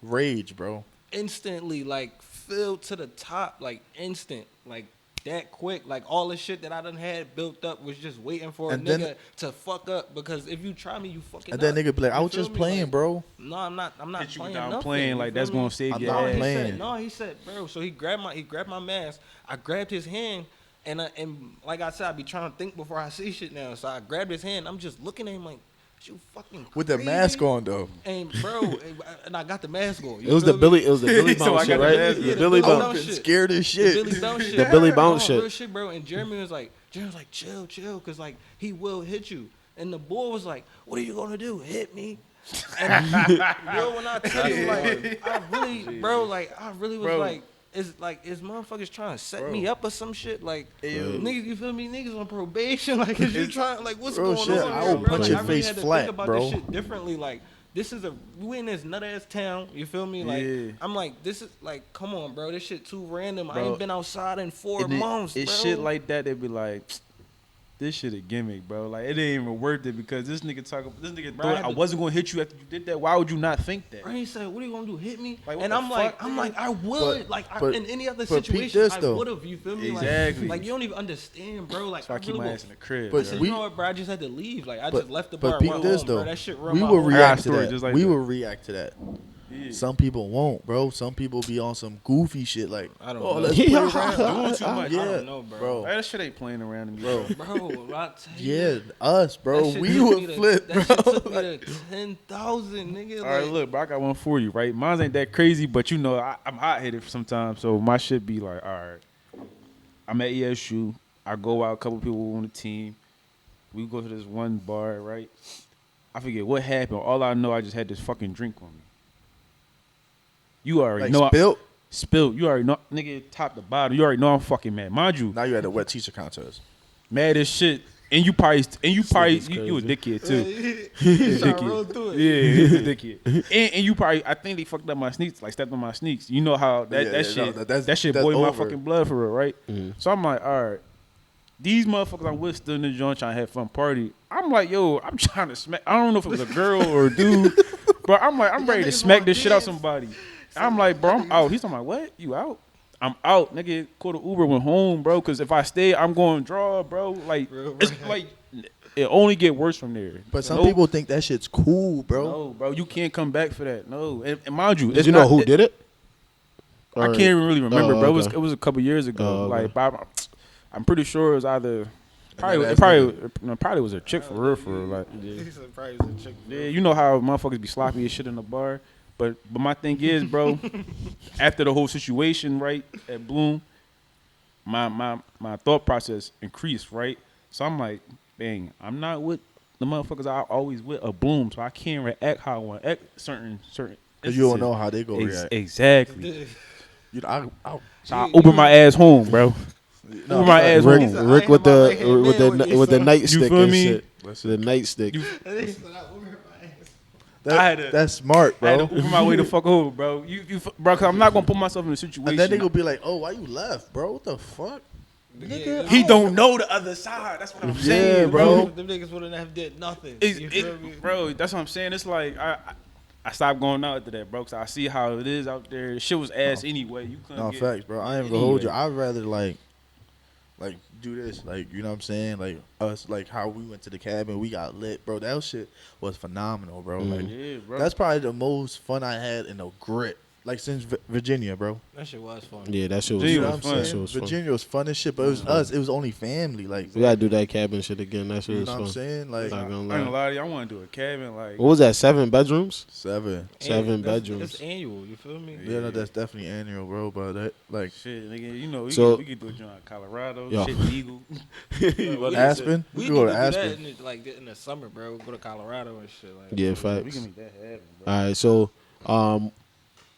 S4: Rage, bro.
S3: instantly, like, filled to the top, like, instant, like, that quick. Like, all the shit that I done had built up was just waiting for
S4: And
S3: a nigga
S4: then-
S3: to fuck up. Because if you try me, you fucking
S4: And then
S3: up.
S4: nigga be like, I
S3: You
S4: was
S3: feel
S4: just
S3: me?
S4: playing,
S3: Like,
S4: bro.
S3: No, I'm not
S5: Hit you
S3: playing
S5: without
S3: nothing.
S5: playing,
S3: you
S5: like,
S3: feel
S5: that's
S3: me?
S5: gonna save
S4: I'm
S5: your
S4: not
S5: ass.
S4: playing.
S3: He said, bro. So he grabbed my mask. I grabbed his hand, and like I said, I be trying to think before I see shit now. So I grabbed his hand. I'm just looking at him like, you fucking crazy?
S4: With the mask on, though.
S3: And bro, and I got the mask on. You
S1: It was the
S3: feel me?
S1: Billy. It was the Billy
S5: So I
S1: Bounce
S5: got
S1: shit,
S5: the
S1: right?
S5: mask.
S1: The
S3: Yeah, the
S1: Billy
S3: Billy
S1: Bounce.
S3: Bounce.
S4: Been
S3: shit.
S4: scared as
S3: The
S4: shit.
S3: Billy Bounce shit.
S1: The Billy Bounce
S3: No,
S1: shit.
S3: real shit, bro. And Jeremy was like, chill, cause like he will hit you. And the boy was like, what are you gonna do? Hit me? And bro, when I tell you, like, I really was
S5: Bro.
S3: like, is motherfuckers trying to set me up or some shit? Like, niggas, you feel me? Niggas on probation? Like, is you trying? Like, what's
S4: Real
S3: going
S4: shit,
S3: on?
S4: I
S3: here,
S4: will
S3: bro?
S4: punch
S3: Like,
S4: your
S3: I really
S4: face
S3: had to
S4: flat,
S3: think about
S4: bro.
S3: this shit differently. Like, we in this nut ass town. You feel me? Like,
S5: Yeah.
S3: I'm like, this is like, come on, bro. This shit too random. I
S5: Bro.
S3: ain't been outside in 4
S5: And
S3: months,
S5: it's
S3: bro.
S5: shit like that. They be like, this shit a gimmick, bro. Like, it ain't even worth it because this nigga
S3: Bro, I
S5: thought
S3: had
S5: I
S3: to-
S5: wasn't gonna hit you after you did that. Why would you not think that?
S3: Bro, he said, "What are you gonna do? Hit me?"
S5: Like, what
S3: and
S5: the
S3: I'm like,
S5: fuck,
S3: I would,
S4: but-
S3: in any other
S4: but peep
S3: situation,
S4: this,
S3: I
S4: though.
S3: would have. You feel me?
S5: Exactly.
S3: Like you don't even understand, bro. Like
S5: So I keep
S3: really
S5: my
S3: would-
S5: ass in the crib.
S4: But
S3: I said,
S4: we-
S3: you know what, bro? I just had to leave. Like I
S4: But-
S3: just left the
S4: but
S3: bar,
S4: peep
S3: went
S4: this,
S3: home,
S4: though.
S3: bro. That shit run
S4: We
S3: my
S4: will
S3: whole
S4: react
S3: life.
S4: to
S5: story
S4: that.
S5: just like
S4: We
S5: that.
S4: will react to that.
S5: Yeah.
S4: Some people won't, bro. Some people be on some goofy shit like,
S3: I don't
S4: oh,
S3: know.
S4: let's play
S1: Yeah.
S4: around.
S5: Doing too much.
S4: Yeah,
S3: I don't know, bro.
S5: That shit ain't playing around to me,
S4: Bro.
S5: bro.
S3: Bro, I tell you,
S4: Yeah, us, bro.
S3: that shit
S4: We
S3: took me
S4: would
S3: to-
S4: flip,
S3: That shit took
S4: bro.
S3: me to 10,000, nigga.
S5: All right,
S3: like,
S5: look, bro, I got one for you, right? Mine ain't that crazy, but you know, I'm hot-headed sometimes, so my shit be like, all right, I'm at ESU. I go out, a couple people on the team. We go to this one bar, right? I forget what happened. All I know, I just had this fucking drink on me. You already
S4: Like
S5: know.
S4: spilt.
S5: Spilled. You already know, nigga, top to bottom. You already know I'm fucking mad. Mind you,
S4: Now you at a wet teacher contest.
S5: mad as shit. And you probably, you
S1: is
S5: a dickhead too.
S3: he trying to roll through it.
S5: Yeah, he's a dickhead. And you probably, I think they fucked up my sneaks, like stepped on my sneaks. You know how that,
S4: Yeah,
S5: that
S4: yeah,
S5: shit,
S4: no, that's-
S5: that shit
S4: that's
S5: boiled my
S4: over.
S5: fucking blood for real, right?
S1: Mm-hmm.
S5: So I'm like, all right, these motherfuckers I'm with still in the joint trying to have fun party. I'm like, yo, I'm trying to smack. I don't know if it was a girl or a dude, but I'm like, I'm ready to
S3: niggas
S5: smack
S3: wanna
S5: this shit out
S3: dance.
S5: somebody. I'm like, bro, I'm out. He's talking like, what? You out? I'm out, nigga. Call the Uber, went home, bro. Because if I stay, I'm going to draw, bro. Like, it's like it only get worse from there.
S4: But some people think that shit's cool, bro.
S5: No, bro, you can't come back for that. No, and mind you,
S1: Did you know who did it?
S5: I can't even really remember, bro.
S1: Okay.
S5: It was a couple years ago.
S1: Okay.
S5: Like, I'm pretty sure it was either probably was a chick for real. Like, yeah, you know how motherfuckers be sloppy as shit in the bar. But my thing is, bro, after the whole situation, right, at Bloom, my thought process increased, right? So I'm like, dang, I'm not with the motherfuckers I always with a Bloom, so I can't react how I want to act certain.
S4: Cause you don't know how they go react.
S5: Exactly.
S4: You know,
S5: So I Uber my ass home, bro. Uber my ass
S1: Rick,
S5: home.
S1: Rick with the nightstick
S5: feel
S1: and
S5: me?
S1: shit. The nightstick.
S4: that's smart,
S5: I had
S4: bro.
S5: to Uber my way the fuck home, bro. Bro, cause I'm not gonna put myself in a situation.
S4: And then they gonna be like, "Oh, why you left, bro? What the fuck?" Nigga,
S5: He don't know the other side. That's what I'm saying,
S4: Yeah, bro.
S3: Them niggas wouldn't have did nothing.
S5: You feel me? Bro, that's what I'm saying. It's like I stopped going out after that, bro, because I see how it is out there. Shit was ass anyway. You couldn't
S4: No
S5: get
S4: facts, bro. I ain't gonna hold you. I'd rather like do this, like, you know what I'm saying? Like us, like how we went to the cabin, we got lit, bro. That shit was phenomenal, bro. Like
S5: Yeah, bro.
S4: that's probably the most fun I had in a grit, like since Virginia, bro.
S3: That shit was fun.
S1: Yeah, that shit was
S4: You
S5: Virginia
S4: know
S1: fun.
S4: what I'm
S5: fun.
S1: That shit
S4: saying?
S1: was fun.
S4: Virginia was fun as shit, but it was us. It was only family, like,
S1: We gotta do that cabin shit again. That shit
S4: you
S1: was
S4: know what I'm
S1: fun.
S4: saying? Like
S1: Not
S5: I
S1: gonna
S5: ain't
S1: lie.
S5: gonna lie to you. I want to do a cabin, like.
S1: What was that? 7 bedrooms?
S4: 7.
S1: 7
S3: That's
S1: bedrooms.
S3: annual. You feel me?
S4: Yeah, no, that's definitely annual, bro. But that, like,
S5: Shit, nigga, you know,
S1: So-
S5: we could do a joint in Colorado.
S1: Yo.
S5: Shit legal.
S4: Aspen,
S3: We
S4: we
S3: need
S4: go
S3: to
S4: to
S3: do
S4: Aspen.
S3: that in the summer, bro. Go to Colorado and shit. Like,
S1: Yeah,
S5: We
S1: facts.
S5: can make that happen, bro.
S1: All right,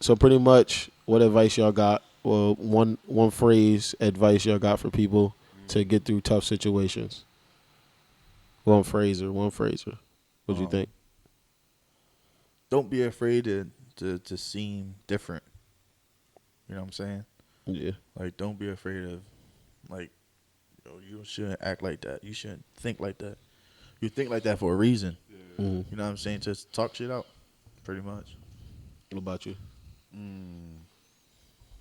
S1: so pretty much, what advice y'all got? Well, one phrase advice y'all got for people to get through tough situations. One phraser. What you think?
S4: Don't be afraid to seem different. You know what I'm saying?
S1: Yeah.
S4: Like, don't be afraid of, like, you shouldn't act like that. You shouldn't think like that. You think like that for a reason.
S1: Mhm.
S4: You know what I'm saying? Just talk shit out, pretty much.
S1: What about you?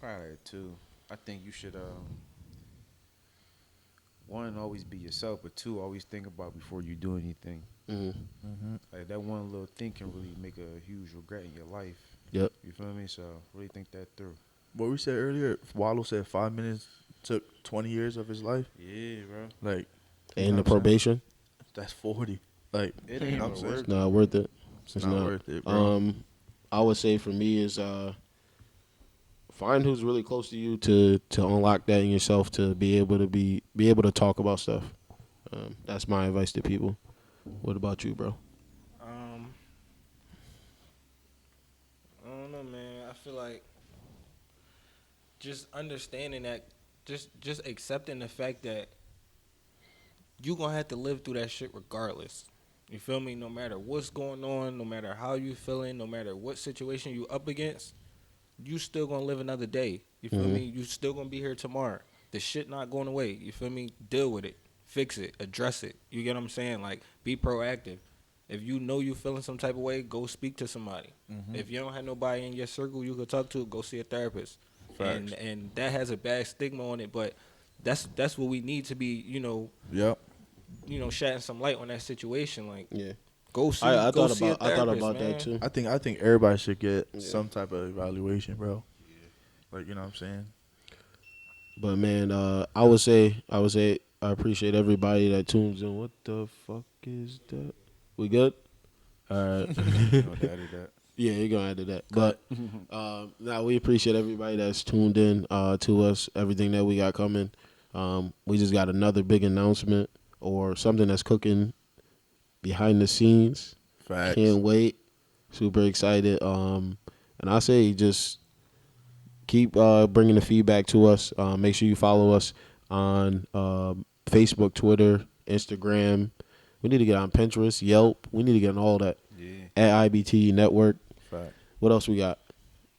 S5: Probably too. I think you should one, always be yourself, but two, always think about before you do anything.
S1: Mm-hmm.
S5: Like that one little thing can really make a huge regret in your life.
S1: Yep.
S5: You feel me? So really think that through.
S4: What we said earlier, Wallow said 5 minutes took 20 years of his life.
S5: Yeah, bro.
S4: Like,
S1: And the
S4: know what I'm saying?
S1: probation?
S4: That's 40. Like,
S5: It
S4: you
S5: ain't
S4: know
S5: no
S4: what I'm saying?
S5: worth
S1: Not worth it.
S4: It's not worth it, bro.
S1: I would say for me is find who's really close to you to unlock that in yourself to be able to talk about stuff. That's my advice to people. What about you, bro?
S3: I don't know, man. I feel like just understanding that, just accepting the fact that you gonna have to live through that shit regardless. You feel me? No matter what's going on, no matter how you feeling, no matter what situation you up against, you still gonna live another day. You feel me? You still gonna be here tomorrow. The shit not going away. You feel me? Deal with it. Fix it. Address it. You get what I'm saying? Like, be proactive. If you know you feeling some type of way, go speak to somebody. If you don't have nobody in your circle you could talk to, go see a therapist.
S4: Facts.
S3: And that has a bad stigma on it, but that's what we need to be,
S4: Yep.
S3: shedding some light on that situation. Like,
S1: Yeah.
S3: go see.
S1: I
S3: go
S1: thought
S3: see a
S1: about
S3: therapist, man.
S1: that too.
S4: I think everybody should get some type of evaluation, bro. Like, you know what I'm saying?
S1: But man, I would say I appreciate everybody that tunes in. What the fuck is that? We good? All right. Yeah, you're gonna add to that. But now we appreciate everybody that's tuned in to us, everything that we got coming. We just got another big announcement or something that's cooking behind the scenes.
S4: Facts.
S1: Can't wait. Super excited. And I say just keep bringing the feedback to us. Make sure you follow us on Facebook, Twitter, Instagram. We need to get on Pinterest, Yelp. We need to get on all that.
S5: Yeah.
S1: At IBTE Network.
S4: Fact.
S1: What else we got?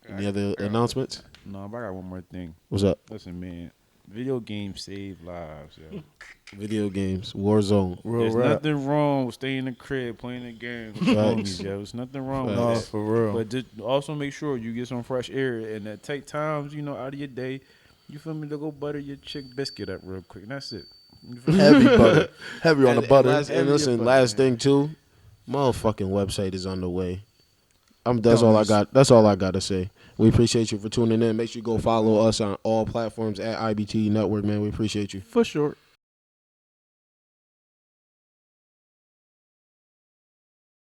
S1: Any other announcements?
S5: No, but I got one more thing.
S1: What's up?
S5: Listen, man. Video games save lives, yo.
S1: Video games, Warzone.
S5: There's nothing wrong with staying in the crib, playing the game with your homies, yo. There's nothing wrong with
S4: No,
S5: that.
S4: for real.
S5: But just also make sure you get some fresh air and that take times, out of your day You feel me? To go butter your chick biscuit up real quick. And that's it. You feel me?
S4: Heavy butter. Heavy on the butter.
S1: And listen,
S5: butter,
S1: last
S5: man.
S1: thing too, motherfucking website is on the way. That's all I
S4: Dummies.
S1: got. That's all I got to say. We appreciate you for tuning in. Make sure you go follow us on all platforms at IBTE Network, man. We appreciate you.
S5: For sure.